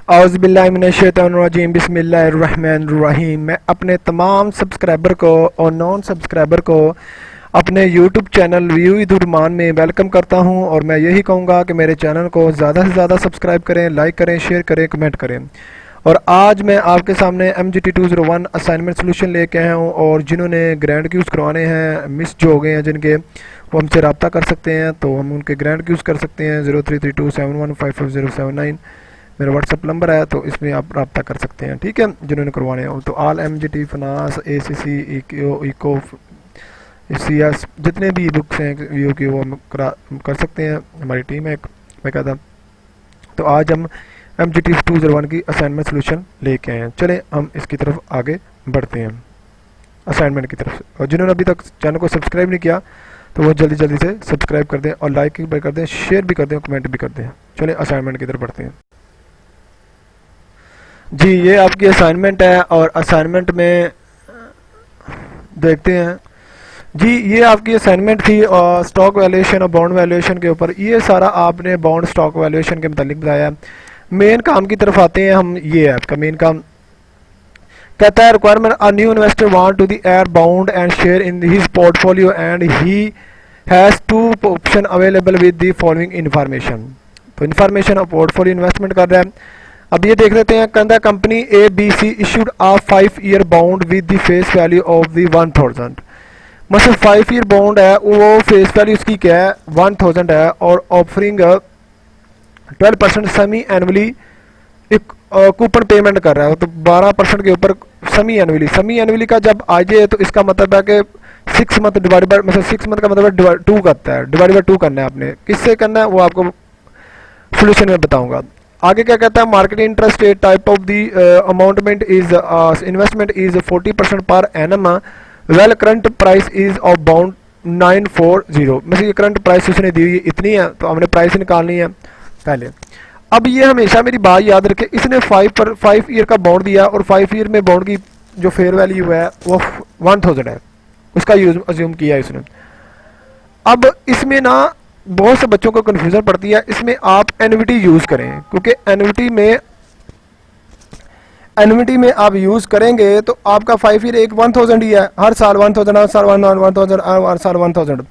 औज़ुबिल्लाहिमिनश्शैतानिर्रजीम बिस्मिल्लाहिर्रहमानिर्रहीम। मैं अपने तमाम सब्सक्राइबर को और नॉन सब्सक्राइबर को अपने यूट्यूब चैनल व्यू विद में वेलकम करता हूं और मैं यही कहूँगा कि मेरे चैनल को ज़्यादा से ज़्यादा सब्सक्राइब करें, लाइक करें, शेयर करें, कमेंट करें। और आज मैं आपके सामने MGT201 असाइनमेंट सोल्यूशन लेके आया हूँ और जिन्होंने ग्रैंड क्यूज़ करवाने हैं, मिस जो हो गए हैं जिनके, वो हमसे रब्ता कर सकते हैं। तो हम उनके ग्रैंड क्यूज़ कर सकते हैं। 033271555079 मेरा व्हाट्सअप नंबर है, तो इसमें आप रब्ता कर सकते हैं। ठीक है, जिन्होंने करवाने हो। तो all MGT finance, ACC, eco, CS जितने भी बुक्स हैं व्यू की, वो हम कर सकते हैं। हमारी टीम है मैं कहता। तो आज हम MGT201 की असाइनमेंट सोल्यूशन लेके आए हैं। चलें हम इसकी तरफ आगे बढ़ते हैं, असाइनमेंट की तरफ। और जिन्होंने अभी तक चैनल को सब्सक्राइब नहीं किया तो वो जल्दी जल्दी से सब्सक्राइब कर दें और लाइक भी कर दें, शेयर भी कर दें और कमेंट भी कर दें। चलें असाइनमेंट की तरफ बढ़ते हैं। जी, ये आपकी असाइनमेंट है और असाइनमेंट में देखते हैं जी। ये आपकी असाइनमेंट थी और स्टॉक वैल्यूएशन और बॉन्ड वैल्यूएशन के ऊपर। ये सारा आपने बॉन्ड स्टॉक वैल्यूएशन के मुतालिक बताया। मेन काम की तरफ आते हैं हम। ये है आपका मेन काम। कहता है requirement a new investor want to the a bond and share in his portfolio and he has to option available with the following information. तो इन्फॉर्मेशन और पोर्टफोलियो इन्वेस्टमेंट कर रहा है। अब ये देख लेते हैं। कहता है company ABC issued a 5 year bond with the face value of the 1000। मतलब 5 ईयर बॉन्ड है, वो फेस वैल्यू उसकी क्या है, 1000 है और ऑफरिंग 12% सेमी एनुअली एक कूपन पेमेंट कर रहा है। तो 12% के ऊपर सेमी एनुअली का जब आ जाए तो इसका मतलब है कि 6 मंथ डिवाइड बाय, मतलब 6 मंथ का मतलब है 2 करता है, डिवाइड बाय 2 करना है आपने। किससे करना है वो आपको सोल्यूशन में बताऊंगा। आगे क्या कहता है, market interest rate type of the अमाउंटमेंट is investment is 40% per annum. Well current price is of bound 940। मतलब करंट प्राइस उसने दी हुई इतनी है, तो हमने प्राइस निकालनी है पहले। अब ये हमेशा मेरी बात याद रखें, इसने 5 ईयर का बॉन्ड दिया और 5 ईयर में बॉन्ड की जो फेयर वैल्यू है वो 1000 है, उसका यूज अज्यूम किया इसने। अब इसमें ना बहुत से बच्चों को कन्फ्यूजन पड़ती है। इसमें आप एन्युटी यूज करें, क्योंकि एन्युटी में आप यूज करेंगे तो आपका 5 ईयर एक 1000 ही है, हर साल 1000, हर साल 1000, हर साल 1000।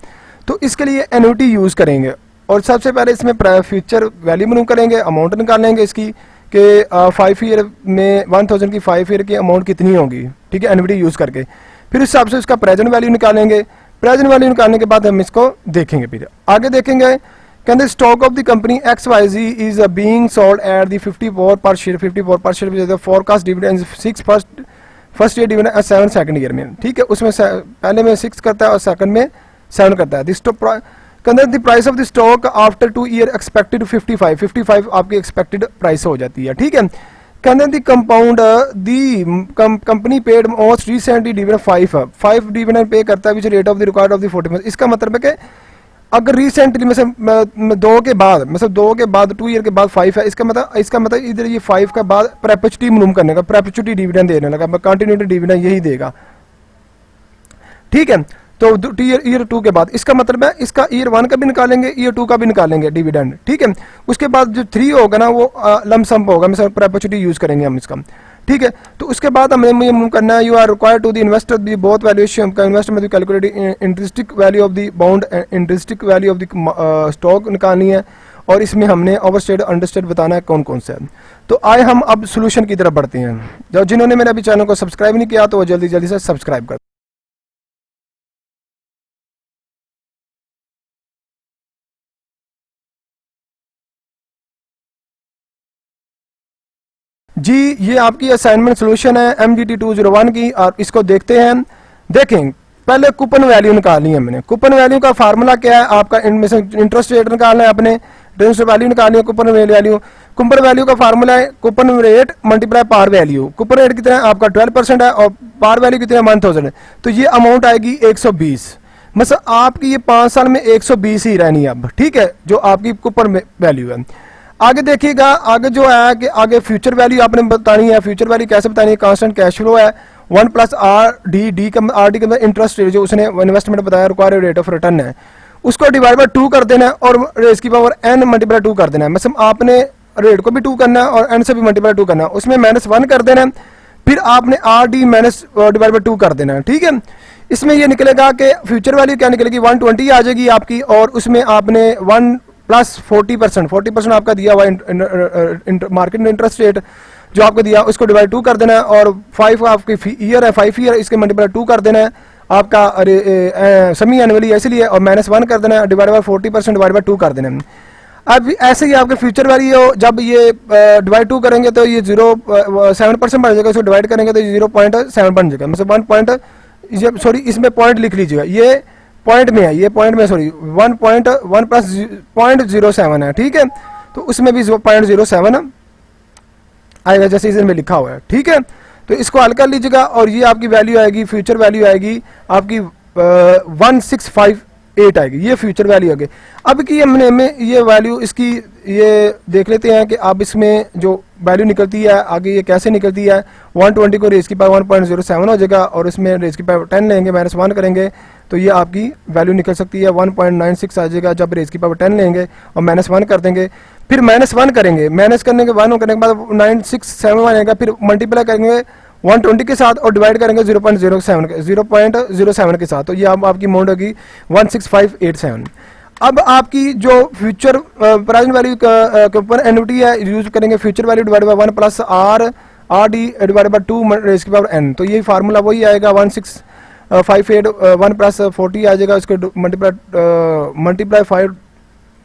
तो इसके लिए एन्युटी यूज करेंगे और सबसे पहले इसमें फ्यूचर वैल्यू मनू करेंगे, अमाउंट निकालेंगे इसकी कि 5 ईयर में 1000 की 5 ईयर की अमाउंट कितनी होगी। ठीक है, एन्युटी यूज करके फिर उस हिसाब से उसका प्रेजेंट वैल्यू निकालेंगे। प्रेजेंट वैल्यू निकालने के बाद हम इसको देखेंगे, फिर आगे देखेंगे। कहते stock of the company XYZ is being sold at the 54 पर शेयर, 54 पर share. Forecast dividend 6 first year dividend 7 second year में। ठीक है, उसमें पहले में 6 करता है और सेकंड में 7 करता है। कहते the price of the stock after 2 year expected 55 आपकी एक्सपेक्टेड प्राइस हो जाती है। ठीक है, कहते the compound the company paid most recently dividend 5 dividend pay करता है which rate of the record of the 40। इसका मतलब है कि अगर रिसेंटली मतलब 2 के बाद, मतलब 2 के बाद 2 ईयर के बाद 5 है, इसका मतलब इधर ये 5 के बाद परपेचुटी मनूम करने का, परपेचुटी डिविडेंड देने लगा, कंटिन्यूटी डिविडेंड यही देगा। ठीक है, तो ईयर 2 के बाद इसका मतलब है इसका ईयर 1 का भी निकालेंगे, ईयर 2 का भी निकालेंगे डिविडेंड। ठीक है, उसके बाद जो 3 होगा ना वो लमसम होगा, मतलब परपेचुटी यूज करेंगे हम इसका। ठीक है, तो उसके बाद हमें ये करना है, you are required to the investor the both valuation का investment calculated intrinsic value of the bond, intrinsic value of the stock निकालनी है और इसमें हमने ओवरस्टेड अंडरस्टेड बताना है कौन कौन सा है। तो आए हम अब सोल्यूशन की तरफ बढ़ते हैं। जो जिन्होंने मेरे अभी चैनल को सब्सक्राइब नहीं किया तो वो जल्दी जल्दी से सब्सक्राइब कर। जी, ये आपकी असाइनमेंट सोल्यूशन है MGT201 की और इसको देखते हैं। देखें, पहले कूपन वैल्यू निकालनी है हमने। कूपन वैल्यू का फार्मूला क्या है आपका, इनमें से इंटरेस्ट रेट निकालना है अपने, इंटरेस्ट वैल्यू निकालनी है, कूपन वैल्यू का फार्मूला है coupon rate multiply par value. Coupon rate कितना है आपका 12% है और पार वैल्यू कितना है 1000 है, तो ये अमाउंट आएगी 120। मतलब आपकी ये 5 साल में 120 ही रहनी है अब। ठीक है, जो आपकी कूपन वैल्यू है। आगे देखिएगा, आगे जो है कि आगे फ्यूचर वैल्यू आपने बतानी है। फ्यूचर वैल्यू कैसे बतानी है, कांस्टेंट कैश फ्लो है 1 प्लस RD का इंटरेस्ट रेट जो उसने इन्वेस्टमेंट बताया, रिक्वायर्ड रेट ऑफ रिटर्न है, उसको डिवाइड बाय 2 कर देना है और रेस की पावर n मल्टीप्लाई 2 कर देना है। मतलब आपने रेट को भी 2 करना है और एन से भी मल्टीप्लाई 2 करना है, उसमें -1 कर देना है, फिर आपने R D minus divide by 2 कर देना है। ठीक है, इसमें ये निकलेगा कि फ्यूचर वैल्यू क्या निकलेगी 120 आ जाएगी आपकी, और उसमें आपने 1 प्लस 40% आपका दिया हुआ मार्केट इंटरेस्ट रेट जो आपको दिया उसको डिवाइड 2 कर देना है, और 5 आपकी ईयर है, 5 ईयर इसके मल्टीप्लाई 2 कर देना है आपका, सेमी एनुअली है इसलिए, और -1 कर देना है, डिवाइड बाई 40% डिवाइड बाई 2 कर देना है। अब ऐसे ही आपके फ्यूचर वैल्यू जब ये डिवाइड 2 करेंगे तो ये 0.7% बन जाएगा, इसको डिवाइड करेंगे तो 0.7 बन जाएगा, मतलब 1 पॉइंट, सॉरी इसमें पॉइंट लिख लीजिएगा, ये पॉइंट में है, ये पॉइंट में सॉरी 1.1 प्लस 0.07 है। ठीक है, तो उसमें भी 0.07 आएगा जैसे इसमें लिखा हुआ है। ठीक है, तो इसको हल कर लीजिएगा और ये आपकी वैल्यू आएगी, फ्यूचर वैल्यू आएगी आपकी 1658 आएगी, ये फ्यूचर वैल्यू आएगी। अब की हमने हमें ये वैल्यू इसकी ये देख लेते हैं कि अब इसमें जो वैल्यू निकलती है आगे ये कैसे निकलती है। 120 को रेज की पावर 1.07 हो जाएगा और इसमें रेज की पावर 10 लेंगे, -1 करेंगे तो ये आपकी वैल्यू निकल सकती है 1.96 आ जाएगा जब रेज की पावर 10 लेंगे और -1 कर देंगे, फिर -1 करेंगे, माइनस करने के 1 करने के बाद 967 आएगा, फिर मल्टीप्लाई करेंगे 120 के साथ और डिवाइड करेंगे 0.07 के साथ, तो ये आपकी अमाउंट होगी 16587। अब आपकी जो फ्यूचर प्रेजेंट वैल्यू के ऊपर एन्युटी है यूज करेंगे future value divide by 1 plus R D divide by 2 raise की पावर n, तो ये फार्मूला वही आएगा 1658 1 प्लस 40 आ जाएगा, उसको मल्टीप्लाई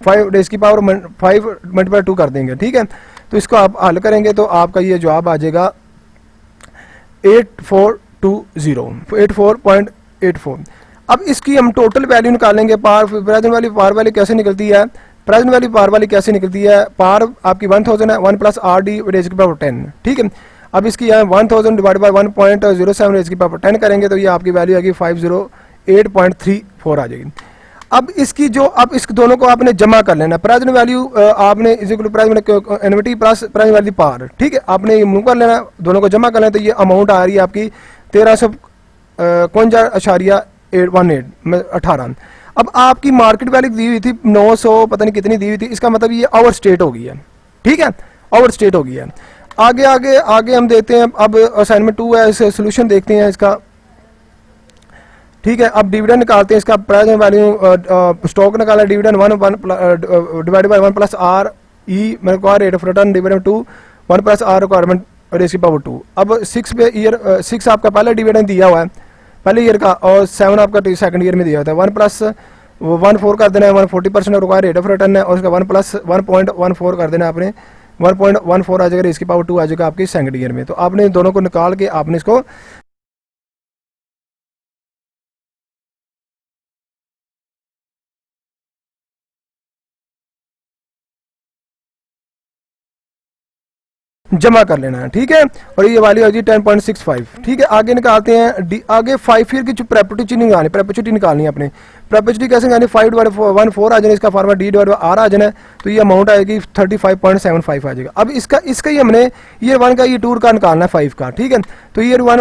5 रेज़ की पावर 5 मल्टीप्लाई 2 कर देंगे। ठीक है, तो इसको आप हल करेंगे तो आपका ये जवाब आ जाएगा 84.84। अब इसकी हम टोटल वैल्यू निकालेंगे, प्रेजेंट वैल्यू पार वैल्यू कैसे निकलती है, प्रेजेंट वैल्यू पार वैल्यू कैसे निकलती है, पार आपकी 1000 है, 1 प्लस आर डी रेज़ की पावर 10। ठीक है, अब इसकी 1000 डिवाइड बाय 1.07 रेज़ की पावर 10 करेंगे तो ये आपकी वैल्यू आएगी 508.34 आ जाएगी। अब इसकी जो अब इस दोनों को आपने जमा कर लेना, प्रेजेंट वैल्यू आपने present annuity plus present value पार। ठीक है, आपने ये मूव कर लेना, दोनों को जमा कर लेना, तो ये अमाउंट आ रही है आपकी 1351.18। अब आपकी मार्केट वैल्यू दी हुई थी 900 पता नहीं कितनी दी हुई थी, इसका मतलब ये ओवर स्टेट हो गई है। ठीक है, ओवर स्टेट हो गई है। आगे आगे आगे हम देते हैं, अब असाइनमेंट 2 है, इसे सोल्यूशन देखते हैं इसका। ठीक है, अब डिविडेंड निकालते हैं इसका, प्रेजेंट वैल्यू स्टॉक निकाला, dividend 1 divide by 1 plus R E मेरे को rate of return dividend 2 1 plus R requirement raise की पावर 2। अब 6 पे ईयर 6 आपका पहला डिविडेंड दिया हुआ है पहले ईयर का, और 7 आपका सेकंड ईयर में दिया होता है। 1 प्लस 14 कर देना है, 140% रिक्वायर रेट ऑफ रिटर्न है, और उसका 1 प्लस 1.14 कर देना है आपने, 1.14 आ जाएगा, इसकी पावर 2 आ जाएगा आपकी सेकंड ईयर में। तो आपने दोनों को निकाल के आपने इसको जमा कर लेना है। ठीक है, और ये वाली होगी 10.65। ठीक है, आगे निकालते हैं आगे 5 ईयर की जो प्रेपोर्टी निकालनी है अपने। प्रेपोर्टी कैसे निकालनी, 5 डिवाइड 1 आ जाना, इसका फार्मूला डी डिवाइड आर आ जाना, तो ये अमाउंट आएगी 35.75 आ जाएगा। अब इसका ही हमने ईयर 1 का ये टूर का निकालना है 5 का। ठीक है, तो ईयर 1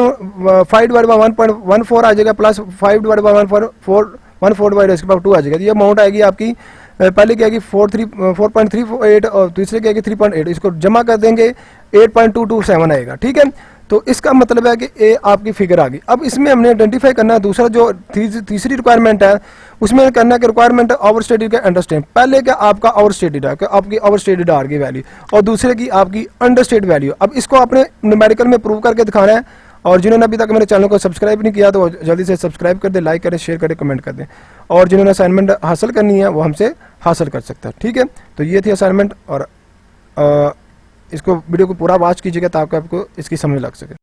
5 डिवाइड बाय 1.14 आ जाएगा, प्लस 5 डिवाइड बाय 1.4 डिवाइड इसके पावर 2 आ जाएगा, तो ये अमाउंट आएगी आपकी पहले क्या आएगी 4.38 और दूसरे क्या आएगी 3.8, इसको जमा कर देंगे 8.227 आएगा। ठीक है, तो इसका मतलब है कि ए आपकी फिगर आ गई। अब इसमें हमने आइडेंटिफाई करना है दूसरा जो तीसरी रिक्वायरमेंट है, उसमें करना है कि रिक्वायरमेंट है ओवर स्टेटेड का अंडरस्टैंड। पहले का आपका ओवर स्टेटेड है, आपकी ओवर स्टेटेड आर की वैल्यू, और दूसरे की आपकी अंडरस्टेट वैल्यू। अब इसको आपने न्यूमेरिकल में प्रूव करके दिखाना है, और जिन्होंने अभी तक मेरे चैनल को सब्सक्राइब नहीं किया तो जल्दी से सब्सक्राइब कर दें, लाइक करें, शेयर करें, कमेंट कर दें, और जिन्होंने असाइनमेंट हासिल करनी है वो हमसे हासिल कर सकता है। ठीक है, तो ये थी असाइनमेंट, और इसको वीडियो को पूरा वॉच कीजिएगा ताकि आपको इसकी समझ लग सके।